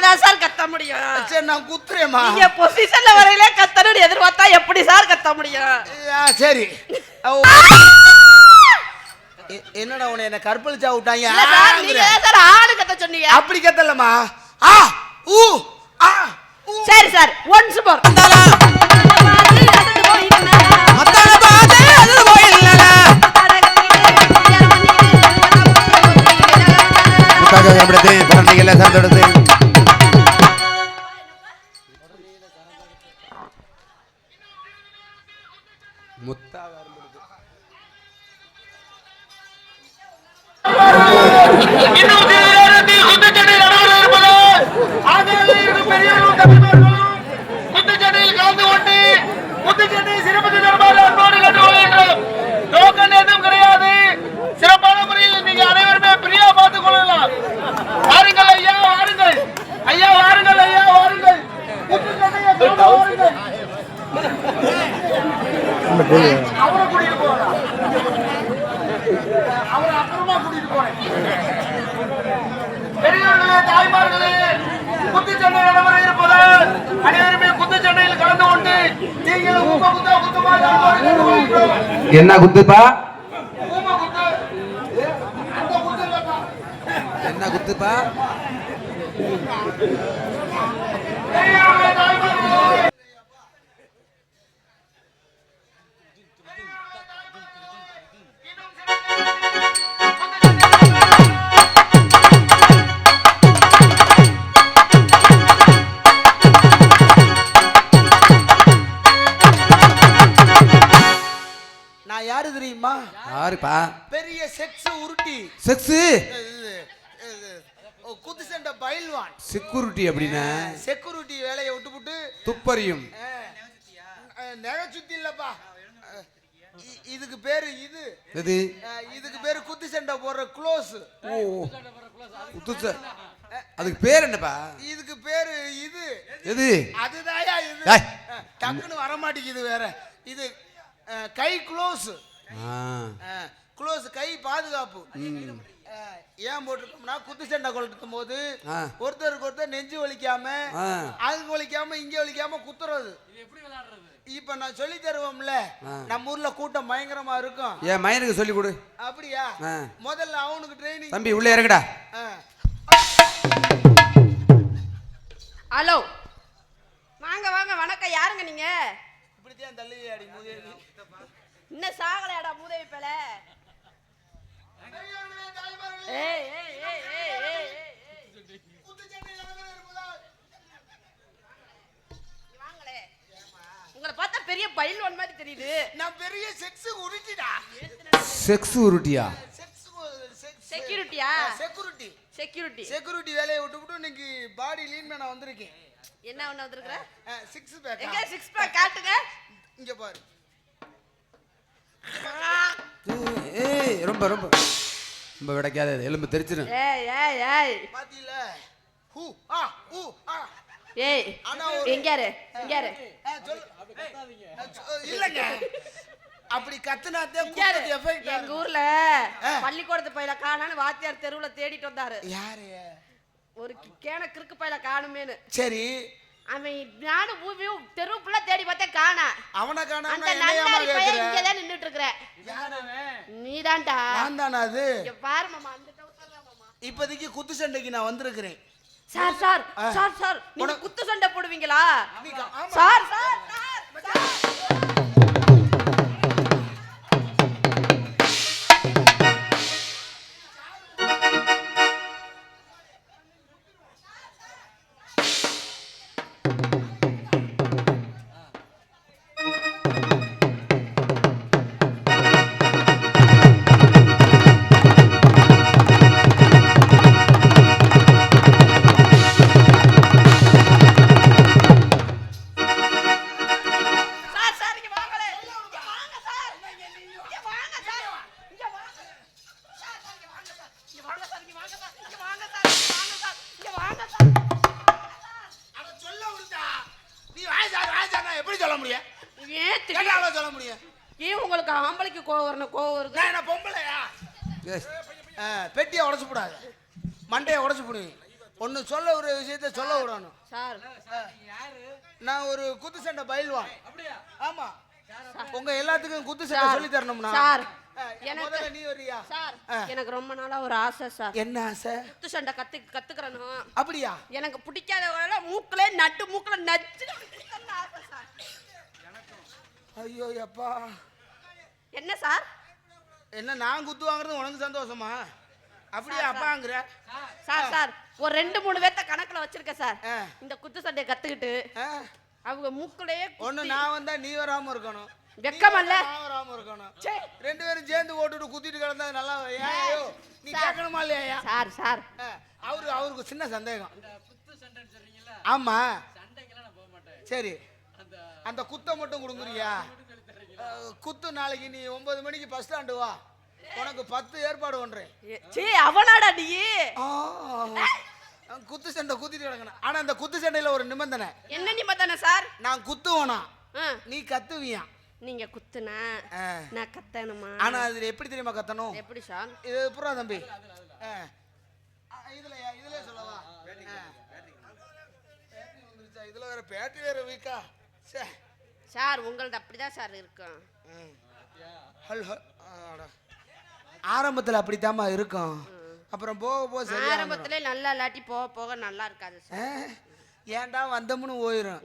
தான் சார் கத்த முடியும். சரி நான் குத்துறேம்மா. நீங்க பொசிஷன்ல வரையில கத்தணும்னு எதிர்பார்த்தா எப்படி சார் கத்த முடியும்? சரி. என்னடா உன்னை என்ன கற்பழிச்சா விட்டாங்க? நீங்க சார் ஆடு கத்த சொன்னீங்க. அப்படி கத்தலமா. சரி சார் ஒன்ஸ் மோர். பெரியவர்களே, தாய்மார்களே, குத்துச்சண்டை நடைமுறை இருப்பதால் அனைவருமே குத்துச்சண்டையில் கலந்து கொண்டு நீங்கள் என்ன குத்துப்பா? என்ன குத்துப்பா? யாரு தெரியுமா? யாருப்பா? பெரிய செக்ஸ் உருட்டி. செக்ஸ் குத்துச்சண்டை பைல்வான். செக்யூரிட்டி அப்படினா செக்யூரிட்டி வேலையை விட்டுப்புட்டு துப்பறியும். நெகச்சுத்தி இல்லப்பா, இதுக்கு பேரு இது. எது? இதுக்கு பேரு குத்துச்சண்டை போடுற க்ளோஸ். ஓ குத்துச்ச அதுக்கு பேர் என்னப்பா? இதுக்கு பேரு இது. எது? அதுதாயா இது. டக்குன்னு வர மாட்டேங்குது வேற. இது கை க்ளோஸ். க்ளோஸ் கை பாதுகாப்பு. ஏன் போட்டிருக்கோம்னா குத்துச்சண்டை கொளுத்தும் போது ஒருத்தருக்கு ஒருத்தர் நெஞ்சு வலிக்காம அதுக்கு வலிக்காம இங்க வலிக்காம குத்துறது. இப்ப நான் சொல்லி தருவோம்ல, நம்ம ஊர்ல கூட்டம் பயங்கரமா இருக்கும். என் மயனுக்கு சொல்லி கொடு. அப்படியா? முதல்ல அவனுக்கு ட்ரைனிங். தம்பி உள்ளே இறங்குடா. ஹலோ வாங்க வாங்க. வணக்கம். யாருங்க நீங்க? இப்படித்தான் தள்ளுவியாடி மூதேவி. இன்னும் சாகலையாடா மூதேவி பேல. ஏய் ஏய் ஏய் ஏய் ஏய் வாங்களே. உங்களை பார்த்தா பெரிய பைல்வான் மாதிரி தெரியுது. நான் பெரிய செக்ஸ் உருட்டிடா. செக்ஸ் உருட்டியா? செக்யூரிட்டியா? செக்யூரிட்டி. செக்யூரிட்டி. செக்யூரிட்டி வேலையை விட்டுவிட்டு இன்னைக்கு பாடி லீன் பண்ண வந்திருக்கேன். என்ன ஒண்ணு வந்திருக்கற? Six pack. எங்க சிக்ஸ் பேக் காட்டுங்க. இங்க பாரு. ஏய் ரொம்ப ரொம்ப ரொம்ப விடக்காத, எலும்பு தெரிச்சிரும். ஏய் ஏய் ஏய் பாத்தீல? ஹூ ஹூ ஏய் எங்கயாரு எங்கயாரு? இல்லங்க, அப்படி கத்துனாதே குத்து எஃபெக்ட். எங்க ஊர்ல பள்ளிக்கூடத்து பையில காணான்னு வாத்தியார் தெருவுல தேடிட்டு வந்தாரு. யாரு? ஒரு கேன கிறுக்கு பையில காணுமேனு. சரி. அவன் நானும் ஊவியும் தெரு ஃபுல்லா தேடி பார்த்தே காணா. அவன காணாம அந்த நன்னாரி பையன் இங்க தான் நின்னுட்டு இருக்கற. நீதான்டா. நான் தானா அது? இங்க பாரு மாமா, அந்த டவுட்டர் தான் மாமா. இப்போதைக்கு குத்து சண்டைக்கு நான் வந்திருக்கிறேன். சார் சார் சார் சார் நீங்க குத்து சண்டை போடுவீங்களா? சார் சார் சார் உங்களுக்கு ஆம்பளைக்கு கோவம் வரணும். கோவம் வருது. நான் என்ன பொம்பளையா? பெட்டியை உடைச்சு போடாது, மண்டையை உடைச்சு போடுவேன். ஒன்னு சொல்ல ஒரு விஷயத்த சொல்ல விடணும் சார். நான் ஒரு குத்து சண்டை பயில்வான். ஆமா, உங்க எல்லாத்துக்கும் குத்து சண்டை சொல்லி தரணும்னா சார் எனக்கு நீ வரியா சார்? எனக்கு ரொம்ப நாளா ஒரு ஆசை சார். என்ன ஆசை? குத்து சண்டை கத்துக்கறணும். அப்படியா? எனக்கு பிடிக்காதவங்கள மூக்குல நட்டு மூக்குல நச்சு ஆசை சார். ஐயோ அப்பா. என்ன சார்? என்ன நான் குத்து வாங்குறது உனக்கு சந்தோஷமா? அப்படியே அப்பாங்கற சார். சார் ஒரு 2-3 பேத்த கணக்குல வச்சிருக்கேன் சார். இந்த குத்து சண்டையை கத்துக்கிட்டு அவங்க மூக்குலயே ஒண்ணு நான் வந்தா நீ வராம இருக்கணும், வெக்கமல்ல நான் வராம இருக்கணும். ரெண்டு பேரும் சேர்ந்து ஓட்டுட்டு குத்திட்டு கிடந்தா நல்லா. ஏயோ நீ கேட்கணுமா இல்லையா? சார் சார் அவருக்கு சின்ன சந்தேகம். ஆமா சரி, அந்த குத்தை மட்டும் கொடுக்குறியா? குத்து நாளைக்கு நீ 9 மணிக்கு பஸ் ஸ்டாண்டு வா, உனக்கு 10 ஏற்பாடு பண்றேன். அவனாடா நீ குத்து சண்டை குத்திட்டு கிடக்கணும். ஆனா அந்த குத்து சண்டையில ஒரு நிபந்தனை. என்ன நிபந்தனை சார்? நான் குத்துவனா நீ கத்துவியா? நீங்க குத்துனா நான் கத்தணுமா? ஆனா அதுல எப்படி தெரியுமா கத்தணும்? எப்படி சார்? இது புறா தம்பி, இதுல சொல்லவா? இதுல வேற பேட்டரி வேற வீக்கா சார். உங்களது அப்படிதான் சார் இருக்கும். ஆரம்பத்துல அப்படித்தாமா இருக்கும், அப்புறம் போக போக சரி. ஆரம்பத்துல நல்லா இல்லாட்டி போக போக நல்லா இருக்காது சார். ஏன்டா வந்தோம்னு போயிரும்.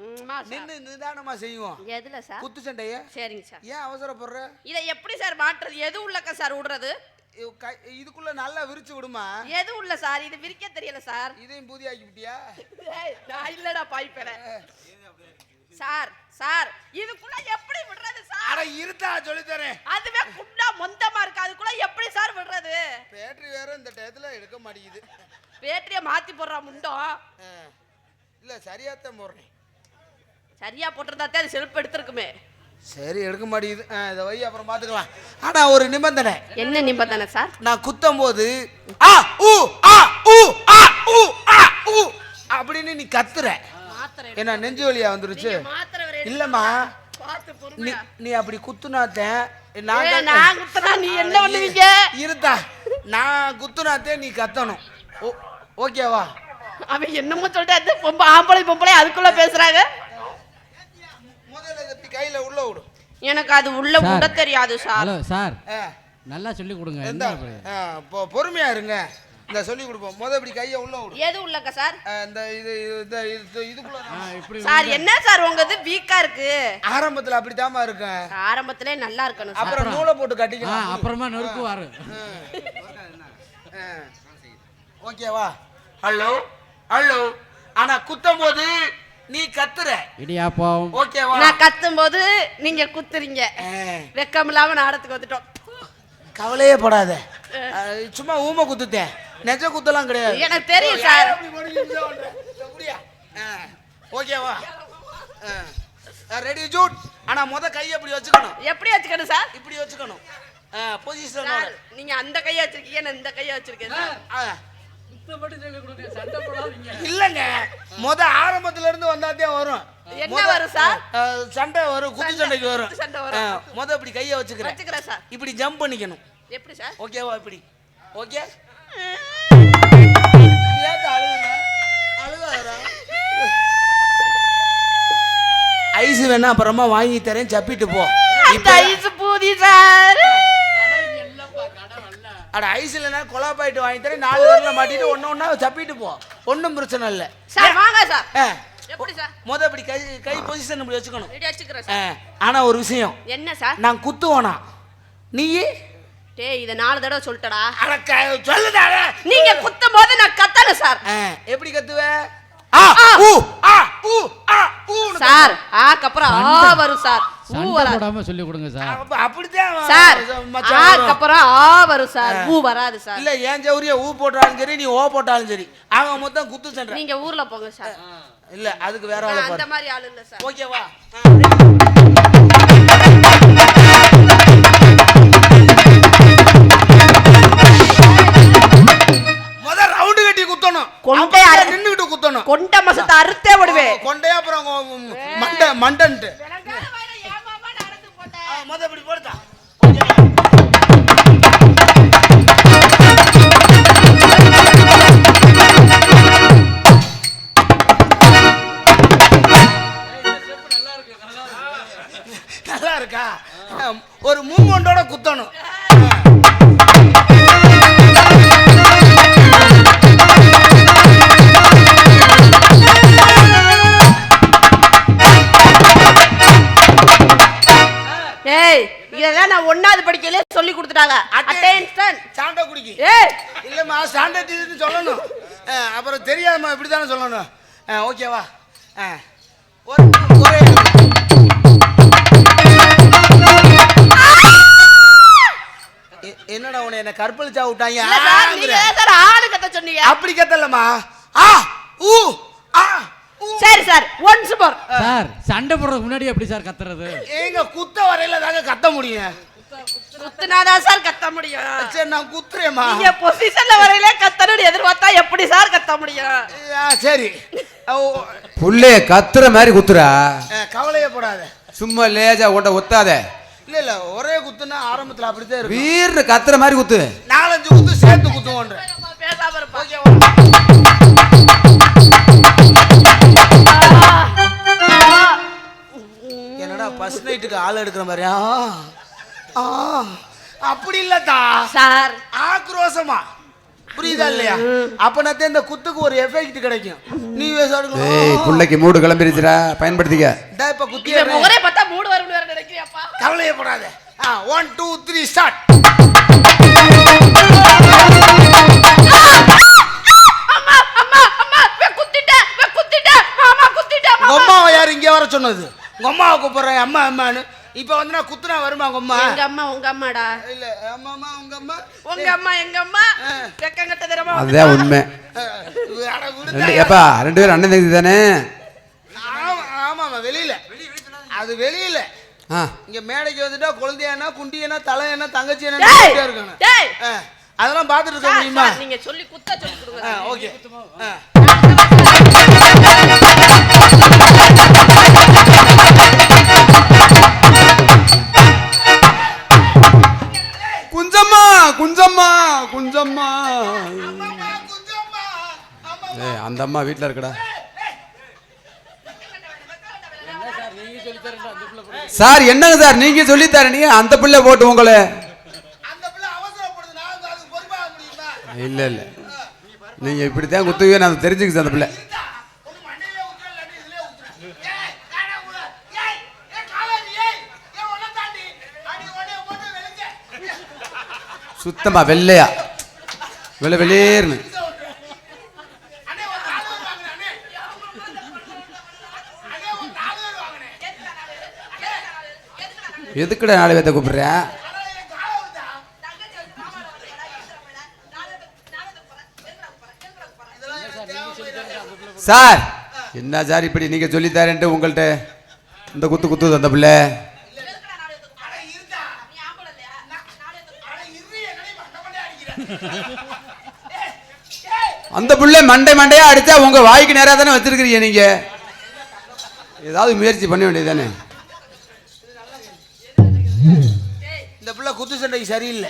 நின்னு நிதானமா செய்வோம். எதுல சார்? குத்து சண்டைய. சரிங்க சார். ஏன் அவசரப்படுற? இத எப்படி சார் மாற்றுறது? எது உள்ளக்க சார் விடுறது? இதுக்குள்ள நல்லா விரிச்சு விடுமா. எது உள்ள சார்? இது விரிக்க தெரியல சார். இதையும் பூதி ஆக்கி விட்டியா? நான் இல்லடா பாய்ப்பேற சார். சார் இதுக்குள்ள எப்படி விடுறது சார்? அட இருடா சொல்லி தரேன். அதுவே குண்டா மொந்தமா இருக்கு, அதுக்குள்ள எப்படி சார் விடுறது? பேட்டரி வேற இந்த டயத்துல எடுக்க மாட்டேங்குது. பேட்டரிய மாத்தி போடுறா முண்டோ. இல்ல சரியாத்தான் போடுறேன். சரியா போட்டிருந்தாத்தே அது செல்ஃப் எடுத்துருக்குமே. சரி எடுக்க மாட்டேங்குது, இதை வை அப்புறம் பாத்துக்கலாம். ஆனா ஒரு நிபந்தனை. என்ன நிபந்தனை சார்? நான் குத்தும் போது அப்படின்னு நீ கத்துற, என்ன நெஞ்சு வலியா வந்துருச்சு? இல்லம்மா, நீ அப்படி குத்துனாத்தே நான் குத்துனா நீ என்ன பண்ணுவீங்க? இருத்தா, நான் குத்துனாத்தே நீ கத்தணும். ஓகேவா? அவன் என்னமோ சொல்லிட்டு ஆம்பளை பொம்பளை அதுக்குள்ள பேசுறாங்க. முதல்ல இப்படி கையில உள்ள விடு. எனக்கு அது உள்ள விட தெரியாது சார். ஹலோ சார், நல்லா சொல்லி கொடுங்க. பொறுமையா இருங்க, இந்த சொல்லி கொடுப்போம். முதல்ல இப்படி கையை உள்ள விடு. எது உள்ளக்க சார்? இந்த இதுக்குள்ள இப்படி சார். என்ன சார் உங்கது வீக்கா இருக்கு? ஆரம்பத்துல அப்படிதாமா இருக்கு. ஆரம்பத்திலே நல்லா இருக்கணும். அப்புறம் நூலை போட்டு கட்டிக்கலாம். அப்புறமா நொறுக்குவாரு. ஓகேவா? Hello hello. ஆனா குத்தும் போது நீ கத்துற. இடியாப்பம். ஓகேவா? நான் கத்தும் போது நீங்க குத்துறீங்க. வெக்கம் இல்லாம நாடத்துக்கு வந்துட்டோம். கவலையே படாத, சும்மா ஊமை குத்துட்டேன், நெஜ குத்தலாம் கிடையாது. எனக்கு தெரியும் சார். ஓகேவா? ரெடி ஜூட். ஆனா முத கையை இப்படி வச்சுக்கணும். எப்படி வச்சுக்கணும் சார்? இப்படி வச்சுக்கணும். பொசிஷன் நீங்க அந்த கையை வச்சிருக்கீங்க, நான் இந்த கையை வச்சிருக்கேன். இல்லங்க, முத ஆரம்பத்துல இருந்து வந்தாதே வரும். என்ன வரும் சார்? சண்டை வரும், குத்து சண்டைக்கு வரும். முத இப்படி கையை வச்சுக்கிறேன் சார். இப்படி ஜம்ப் பண்ணிக்கணும். எப்படி சார்? ஓகேவா? இப்படி. ஓகே. ஐஸ் வேணா அப்புறமா வாங்கி தரேன், சப்பிட்டு போ. ஐஸ் பூதி சார். அட ஐஸ் இல்லைன்னா கொலாப்பாயிட்டு வாங்கி தரேன், 4 பேர்ல மாட்டிட்டு ஒன்னா சப்பிட்டு போ, ஒன்றும் பிரச்சனை இல்லை சார். வாங்க சார். எப்படி சார்? முத இப்படி கை பொசிஷன் இப்படி வச்சுக்கணும். இப்படி வச்சுக்கிறேன் சார். ஆனா ஒரு விஷயம். என்ன சார்? நான் குத்துவோனா நீ? டேய், இத 4 தடவை சொல்லிட்டடா. அட சொல்லுடா. நீங்க குத்தும் போது நான் கத்தணும் சார். எப்படி கத்துவே? சார் ஆக்கு அப்புறம் ஆ வரும் சார். ஊ வராது. போடாம சொல்லி கொடுங்க சார். அப்படிதான் சார். ஆக்கு அப்புறம் ஆ வரும் சார், ஊ வராது சார். இல்ல ஏன் ஜவுரியா ஊ போட்டாலும் சரி, நீ ஓ போட்டாலும் சரி, அவங்க மொத்தம் குத்து சண்டை. நீங்க ஊர்ல போங்க சார். இல்ல அதுக்கு வேற ஆளு பாரு. அந்த மாதிரி ஆளு இல்ல சார். ஓகேவா? முத ரவுண்ட் கட்டி குத்தணும். கொண்டை நின்னுட்டு குத்தணும். கொண்ட மசத்தை அறுத்தே விடுவேன். கொண்டையா அப்புறம் மண்டன்ட்டு முத இப்படி போடுதா. இருக்கா? ஒரு மூமெண்டோட குத்தணும். ஏய் இதெல்லாம் நான் 1வது படிக்கையிலே சொல்லி கொடுத்துட்டாங்க. அட்டென்ஷன். சாண்டா குடிக்கி. ஏய் இல்லம்மா ஸ்டாண்டர்ட் இதுன்னு சொல்லணும். அப்புறம் தெரியாதம்மா இப்படி தானே சொல்லணும். ஓகேவா? ஒரே என்னடா உன்னை என்ன கற்பழிச்சா விட்டாங்க? இல்ல சார், நீங்க சார் ஆளு கத்த சொன்னீங்க. அப்படி கத்தலம்மா. ஆ ஊ ஆ ஊ. சரி சார், ஒன்ஸ் மோர். சார் சண்டை போடுறதுக்கு முன்னாடி எப்படி சார் கத்துறது? ஏங்க குத்த வரையில தாங்க கத்த முடியும். குத்துனாதான் சார் கத்த முடியும். சரி நான் குத்துறேம்மா. நீங்க பொசிஷன்ல வரையில கத்தணும்னு எதிர்பார்த்தா எப்படி சார் கத்த முடியும்? சரி புள்ளைய கத்துற மாதிரி குத்துறா. கவலையே போடாத. சும்மா லேஜா ஓட்ட ஒத்தாத. இல்ல இல்ல ஒரே குத்துனா ஆரம்பத்துல அப்படித்தான் இருக்கு. வீர்னு கத்துற மாதிரி குத்து. 4-5 குத்து சேர்த்து குத்துவோன்ற. பேசாம இருப்பா. என்னடா ஃபர்ஸ்ட் நைட்டுக்கு ஆள் எடுக்கிற மாதிரியா? அப்படி இல்லதா சார், ஆக்ரோஷமா புரியுதா இல்லையா? அப்பனத்தே இந்த குத்துக்கு ஒரு எஃபெக்ட் கிடைக்கும். நீ ஏய் புள்ளைக்கு மூடு கிளம்பிருச்சுடா, பயன்படுத்திக்க. டா இப்ப குத்தி இந்த முகரே பார்த்தா மூடு வரும்னு வேற நினைக்கிறியாப்பா? கவலையே படாத. 1 2 3 ஸ்டார்ட். அம்மா அம்மா அம்மா குத்திட்டேன் மாமா குத்திட்டேன். அம்மாவை யார் இங்க வர சொன்னது? உங்க அம்மாவை கூப்பிடுறேன் அம்மா அம்மான்னு. இப்ப வந்து நான் குத்துனா வருமா உங்க அம்மா? எங்க அம்மா உங்க அம்மாடா. இல்ல அம்மா அம்மா உங்க அம்மா எங்க அம்மா வெக்கங்கட்ட தரமா. அதுதான் உண்மை. ஏப்பா 2 பேரும் அண்ணன் தங்கச்சி தானே? ஆமா வெளியில. அது வெளியில. இங்க மேடைக்கு வந்துட்டா குழந்தையானா குண்டியனா தலையனா தங்கச்சி என்ன இருக்கணும். டேய் அதெல்லாம் பாத்துட்டு இருக்க முடியுமா? நீங்க சொல்லி குத்த சொல்லி கொடுங்க. ஓகே. குஞ்சம்மா குஞ்சம்மா குஞ்சம்மா. ஏய் அந்த அம்மா வீட்ல இருக்கடா. சார் என்னங்க சார் நீங்க சொல்லி தரீங்க? அந்த பிள்ளை போட்டு உங்களை. இல்ல இல்ல நீங்க இப்படித்தான் குத்துவீங்க நான் தெரிஞ்சுக்க அந்த பிள்ளை. சுத்தமா வெள்ளையா வெளியேறுன்னு. எதுக்குடா 4 பேர்த்த கூப்பிடுறேன்? சார் என்ன சார் இப்படி நீங்க சொல்லி தரேன்ட்டு உங்கள்கிட்ட இந்த குத்து குத்துது அந்த பிள்ளை. அந்த பிள்ளை மண்டையா அடிச்சா உங்க வாய்க்கு நேரா தானே வச்சிருக்கிறீங்க. நீங்க ஏதாவது முயற்சி பண்ண வேண்டியது தானே? இந்த பிள்ளை குத்து சண்டைக்கு சரியில்லை.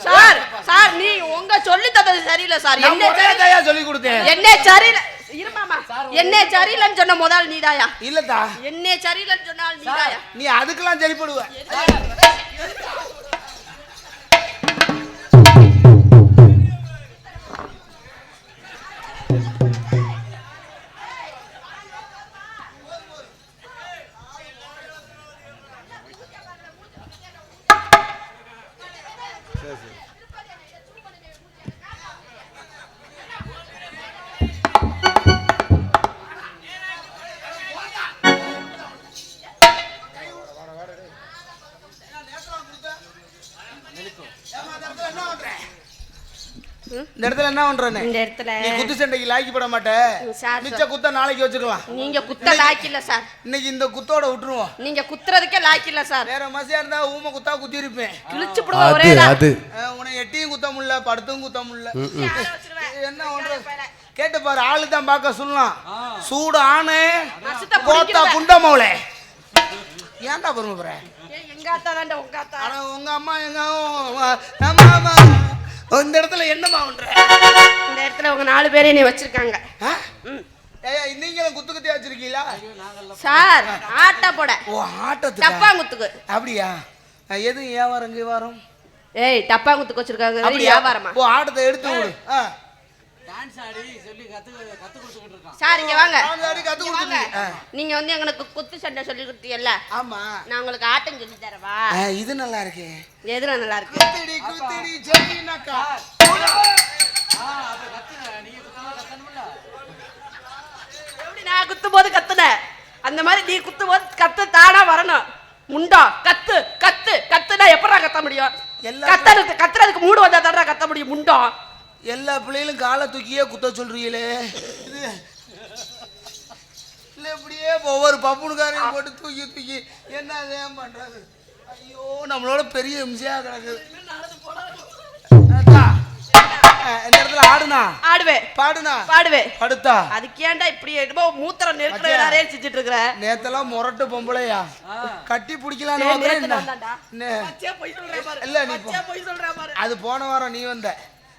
சார் சார் நீ உங்க சொல்லி தந்தது சரியில்லை சார். என்ன சொல்லி கொடுத்தேன்? என்ன சரியில்லை இருமாமா. என்ன சரியில்லைன்னு சொன்ன முதல் நீதாயா? இல்லதா என்ன சரியில்லைன்னு சொன்னால் நீதாயா? நீ அதுக்கெல்லாம் சரிப்படுவ. இந்த இடத்துல என்ன பண்றேன்னு? இந்த இடத்துல நீ குத்து சண்டைக்கு லாய்க்கு போட மாட்டே. மிச்ச குத்த நாளைக்கு வச்சுக்கலாம். நீங்க குத்த லாய்க்கு இல்ல சார். இன்னைக்கு இந்த குத்தோட விட்டுருவோம். நீங்க குத்துறதுக்கே லாய்க்கு இல்ல சார். வேற மசியா இருந்தா ஊம குத்தா குத்தி இருப்பேன். கிழிச்சு போடுவ ஒரே அது. உன்னை எட்டியும் குத்த முடியல படுத்தும் குத்த முடியல. என்ன பண்ற? கேட்டு பாரு ஆளு தான் பார்க்க சொல்லலாம். சூடு ஆனே கோத்தா குண்டமோளே. ஏன்டா பொறுமை போற? எங்க அத்தா தான்டா உங்க அத்தா. ஆனா உங்க அம்மா எங்க அம்மா இந்த இடத்துல என்னமா பண்ற? இந்த இடத்துல உங்க 4 பேரையும் நீ வச்சிருக்காங்க. ஏய் நீங்களும் குத்து குத்தியா வச்சிருக்கீங்களா? சார் ஆட்டா போட ஓ ஆட்டத்துக்கு டப்பாங்குத்துக்கு. அப்படியா? எது வியாபாரம் வியாபாரம்? ஏய் டப்பாங்குத்துக்கு வச்சிருக்காங்க அப்படியா? வியாபாரமா? ஓ ஆட்டத்தை எடுத்து விடு. டான்ஸ் ஆடி சொல்லி கத்து கொடுத்துக்கிட்டு இருக்கான். சார் இங்க வாங்க. டான்ஸ் ஆடி கத்து கொடுத்துருக்கீங்க. நீங்க வந்து எனக்கு குத்து சண்டை சொல்லி கொடுத்தீங்கல்ல, ஆமா. நான் உங்களுக்கு ஆட்டம் சொல்லி தரவா? இது நல்லா இருக்கு. எதுல நல்லா இருக்கு? குத்திடி குத்திடி ஜெயினக்கா. அப்ப கத்துங்க, நீங்க குத்தமா கத்தணும்ல. எப்படி நான் குத்தும் போது கத்துனேன், அந்த மாதிரி நீ குத்தும் போது கத்து தானா வரணும். முண்டா கத்து கத்து கத்துனா எப்படா கத்த முடியும்? கத்துறதுக்கு மூடு வந்தா தானே கத்த முடியும். முண்டா எல்லா பிள்ளைகளும் காலை தூக்கியே குத்த சொல்றீங்களே. இல்ல இப்படியே ஒவ்வொரு பப்புனுக்காரையும் போட்டு தூக்கி தூக்கி என்ன ஏன் பண்றது? ஐயோ நம்மளோட பெரிய இம்சையா கிடக்குது. இந்த இடத்துல ஆடுனா ஆடுவேன், பாடுனா பாடுவேன், படுத்தா அதுக்கு ஏன்டா இப்படி என்னமோ மூத்திரம் நெருக்கிறே செஞ்சுட்டு இருக்கிற? நேத்தெல்லாம் முரட்டு பொம்பளையா கட்டி பிடிக்கலான்னு இல்ல நீ அது போன வாரம் நீ வந்த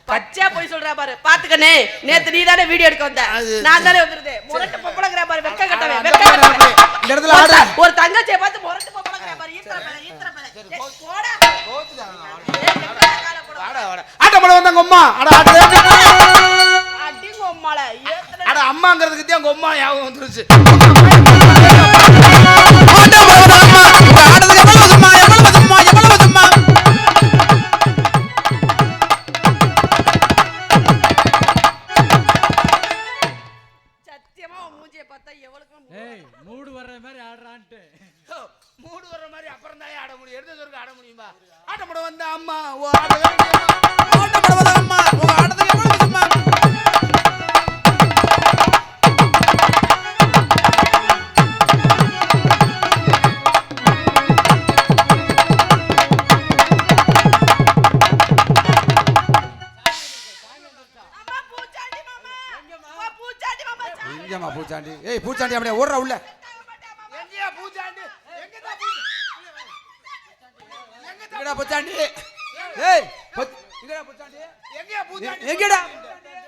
பச்சையா போய் சொல்றா பாரு. பாத்துக்கனே, நேத்து நீ தானே வீடியோ எடுக்க வந்த, நான் தானே வந்துருது. முரட்டு பொம்பளைங்கற பாரு, வெக்க கட்டவே வெக்க கட்டவே. இந்த இடத்துல ஆடு. ஒரு தங்கச்சியை பார்த்து முரட்டு பொம்பளைங்கற பாரு. ஈத்ர பேல போடா. வாடா வாடா ஆட்ட போட வந்தாங்க அம்மா. அட ஆட்டு அடிங்க அம்மால ஏத்ர. அட அம்மாங்கிறதுக்கு தான் அம்மா ஞாபகம் வந்துருச்சு. ஆட்ட போட அம்மா. ஆட்டதுக்கு எவ்வளவு சும்மா எவ்வளவு சும்மா எவ்வளவு சும்மா. சத்தியமா மூஞ்சியை பார்த்தா எவ்வளவுக்கும் ஏய் மூடு வர்ற மாதிரி ஆடுறான்ட்டு. மூடு வர்ற மாதிரி அப்புறம் தான் ஆட முடியும். எடுத்து சொல்லுங்க ஆட முடியுமா? ஆட்ட போட வந்த அம்மா. ஓ ஆட்ட போட வந்த அம்மா. உங்க ஆட்டதுக்கு எவ்வளவு சும்மா. எங்கம்மா பூச்சாண்டி? ஏய் பூச்சாண்டி அப்படியே ஓடுற உள்ள. எங்கயா பூச்சாண்டி? எங்கடா பூச்சாண்டி? ஏய் எங்கடா பூச்சாண்டி? எங்கயா பூச்சாண்டி? எங்கடா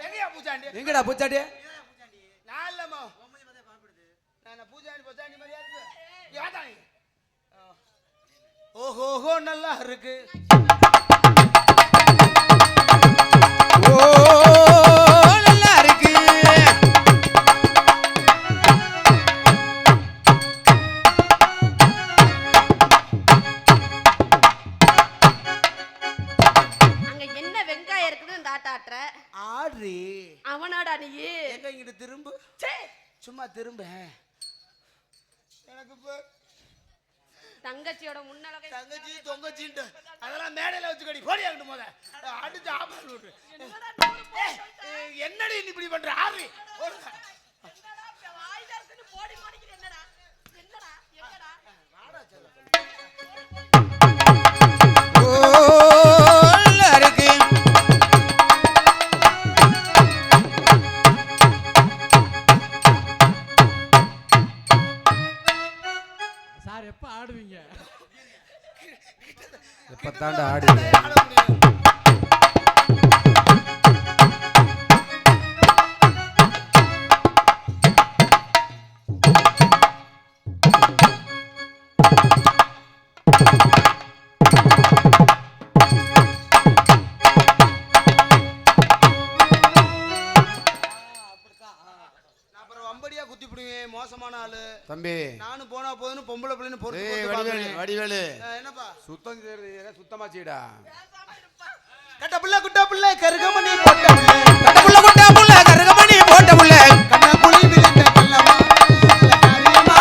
எங்கயா பூச்சாண்டி? எங்கடா பூச்சாண்டி? நான் இல்லம்மா. நான் பூச்சாண்டி பூச்சாண்டி மாதிரியா இருக்கு. யாடா நீ? ஓஹோ நல்லா இருக்கு. ஓ நல்லா இருக்கு. அங்க என்ன வெங்காயம் இருக்குன்னு இந்த ஆட்ட ஆட்டுற? ஆடுறி. அவனாடா நீ? எங்க இங்கிட்டு திரும்ப. சும்மா திரும்ப. எனக்கு இப்ப தங்கச்சியோட முன்னழகை தங்கச்சி தொங்கச்சின்ட்டு அதெல்லாம் மேடையில வச்சு கடி போடி ஆகட்டும் போத அடிச்சு ஆபால் விட்டு. என்னடி நீ இப்படி பண்ற? ஆடுறி. சார் எப்ப ஆடுவீங்க? எப்ப தாண்டா ஆடுவீங்க? மோசமான ஆளு தம்பி. நானும் போனா போதுன்னு பொம்பளை பிள்ளைன்னு பொறுத்து வடிவேலு என்னப்பா சுத்தம் சுத்தமா செய்டா. கட்ட புள்ள குட்ட புள்ள கருகமணி போட்ட புள்ள கட்ட புள்ள குட்ட புள்ள கருகமணி போட்ட புள்ள கண்ண புலி விழுந்த கல்லமா கரியமா.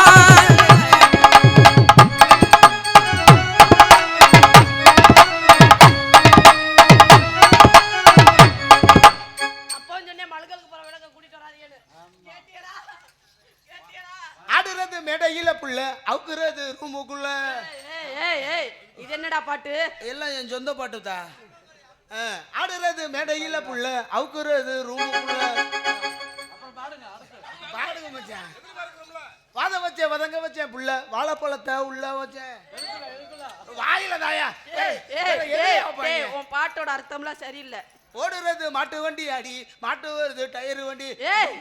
அப்போ சொன்னே மல்களுக்கு போற விளக்க கூட்டிட்டு வராதீங்கன்னு. கேட்டியடா? ஆடுறது மேடையில புள்ள அவுக்குறது ரூமுக்குள்ள. ஏய் இது என்னடா பாட்டு? எல்லாம் என் சொந்த பாட்டு தான். ஆடுறது மேடையில புள்ள அவுக்குறது ரூமுக்குள்ள. பாடுங்க மச்சான். வாத வச்சேன் வதங்க வச்சேன் புள்ள வாழைப்பழத்தை உள்ள வச்சேன் வாயில தாயா. உன் பாட்டோட அர்த்தம்லாம் சரியில்லை. ஓடுறது மாட்டு வண்டி அடி மாட்டு வருது டயர் வண்டி. ஏய்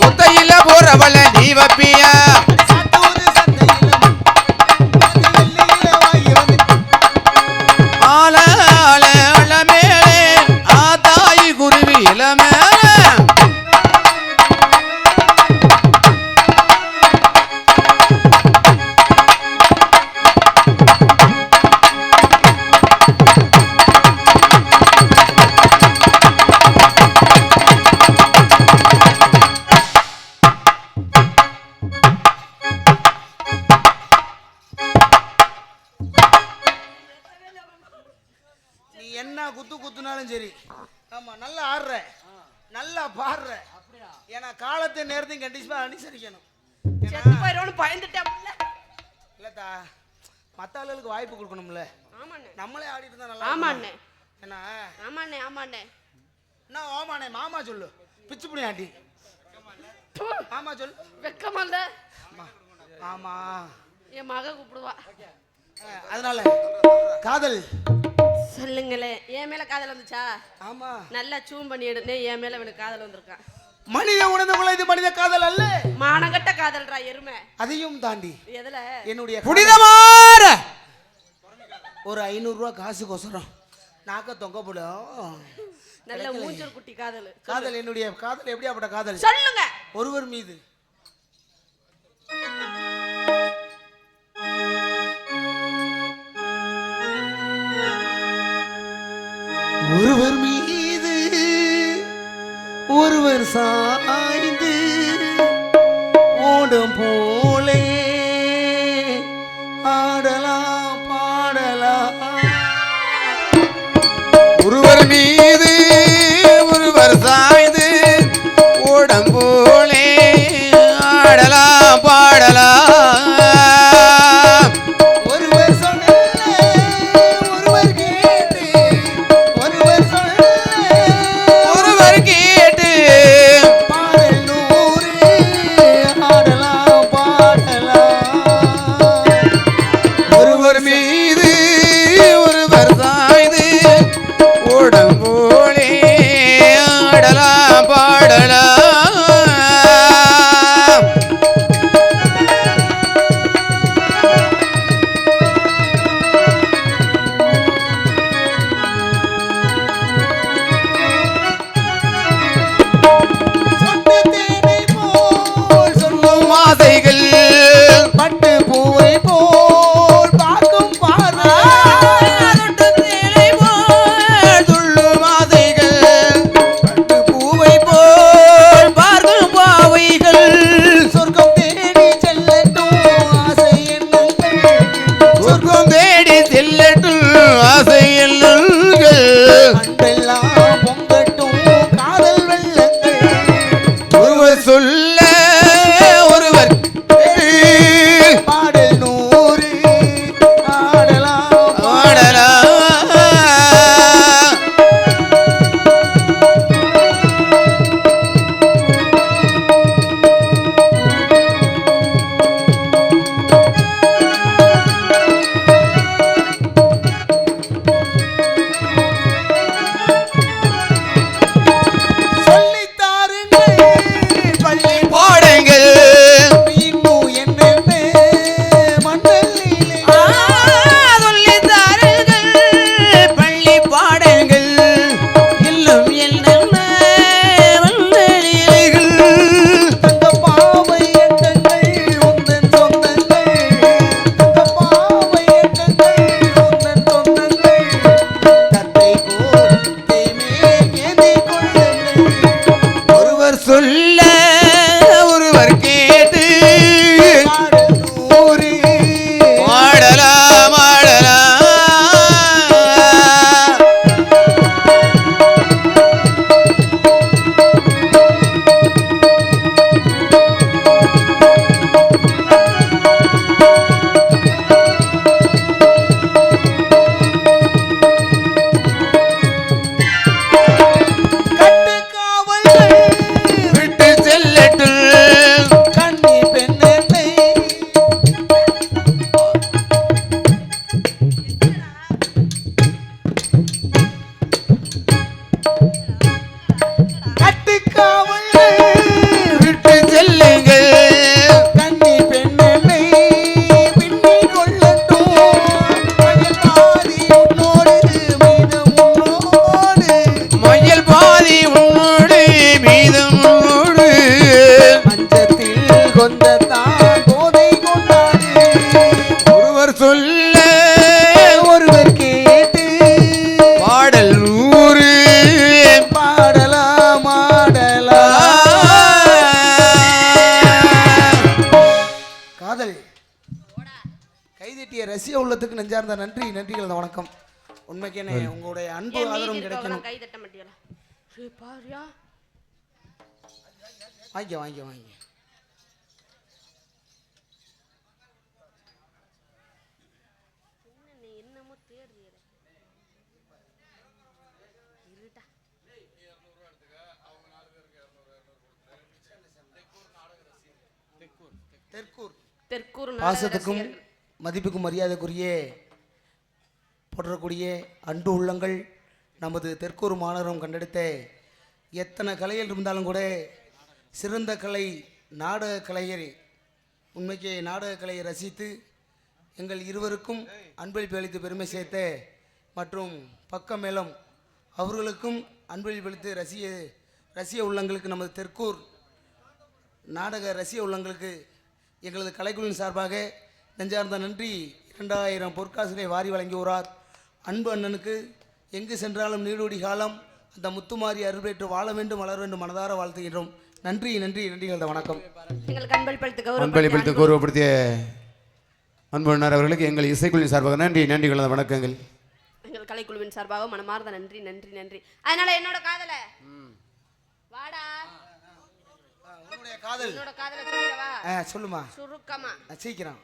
ஒத்தையில போறவள நீ வப்பியா ஆல ஆல அலமேலே ஆதாயி குருவி இளமேலே என்ன குத்துனாலும் சரி ஆமா நல்லா ஆடுற நல்லா பாடுற ஏன்னா காலத்தை நேரத்தையும் கண்டிப்பா அனுசரிக்கணும் செத்து போயிடும்னு பயந்துட்டேன் இல்லத்தா மற்ற ஆளுகளுக்கு வாய்ப்பு கொடுக்கணும்ல ஆமாண்ணே நம்மளே ஆடிட்டு இருந்தா நல்லா ஆமாண்ணே என்ன ஆமாண்ணே ஆமாண்ணே என்ன ஓமாண்ணே மாமா சொல்லு பிச்சு புடி ஆண்டி மாமா சொல்லு வெக்கமா இல்ல மாமா என் மக கூப்பிடுவா அதனால காதல் சொல்லுங்களே என் மேல காதல் வந்துச்சா ஆமா நல்லா சூம் பண்ணி எடுனே என் மேல இவனுக்கு காதல் வந்திருக்கான் மனித உணர்ந்து கொள்ள இது மனித காதல் அல்ல மானகட்ட காதல்ரா எருமை அதையும் தாண்டி எதுல என்னுடைய புனிதமான ஒரு 500 ரூபாய் காசுக்கோசரம் நாக்க தொங்க போடும் நல்ல மூஞ்சூர் குட்டி காதல் காதல் என்னுடைய காதல் எப்படியாப்பட்ட காதல் சொல்லுங்க ஒருவர் மீது ஒருவர் மீது ஒருவர் சாய்ந்து ஓடும் போலே ஆடலாம் பாடலாம் ஒருவர் மீது ஒருவர் சாய்ந்து ஓடம் போலே ஆடலாம் பாடலாம் ஒருவர் சொல்ல ஒருவர் கேட்டு ஒருவர் சொல்ல ஒருவர் கேட்டு நீட்டிய ரசிக உள்ளத்துக்கு நெஞ்சார்ந்த நன்றி நன்றிகள் வணக்கம். உண்மைக்கேனே உங்களுடைய அன்பு ஆதரவும் கிடைக்கணும். கை தட்ட மாட்டீங்களா? பாரியா வாங்கிக்க வாங்கிக்க வாங்கிக்க. என்னமோ தேடுறீங்க. தெற்கூர் பாசத்துக்கும் மதிப்புக்கும் மரியாதைக்குரிய போற்றக்கூடிய அன்பு உள்ளங்கள் நமது தெற்கூர் மாநகரம் கண்டெடுத்த எத்தனை கலைகள் இருந்தாலும் கூட சிறந்த கலை நாடக கலைஞர். உண்மைக்கு நாடக கலையை ரசித்து எங்கள் இருவருக்கும் அன்பளிப்பு அளித்து பெருமை சேர்த்த மற்றும் பக்க மேளம் அவர்களுக்கும் அன்பளிப்பு அளித்து ரசிக உள்ளங்களுக்கு நமது தெற்கூர் நாடக ரசிக உள்ளங்களுக்கு எங்களது கலைக்குழுவின் சார்பாக நெஞ்சார்ந்த நன்றி 2000 பொற்காசுகளை வாரி வழங்கியுள்ளார். அன்பு அண்ணனுக்கு எங்கு சென்றாலும் நீடூடி காலம் அந்த முத்துமாரி அருள்பெற்று வாழ வேண்டும் வளர வேண்டும் மனதார வாழ்த்துகின்றோம். நன்றி நன்றி நன்றிகள் வணக்கம். அன்பளிப்பளித்து கௌரவப்படுத்திய அன்புணர் அவர்களுக்கு எங்கள் இசைக்குழுவின் சார்பாக நன்றி நன்றிகள் வணக்கங்கள். எங்கள் கலைக்குழுவின் சார்பாக மனமார்ந்த நன்றி நன்றி நன்றி. அதனால என்னோட காதல வாடா உன்னுடைய காதல் என்னோட காதல சொல்லிடவா? சொல்லுமா சுருக்கமா சீக்கிரம்.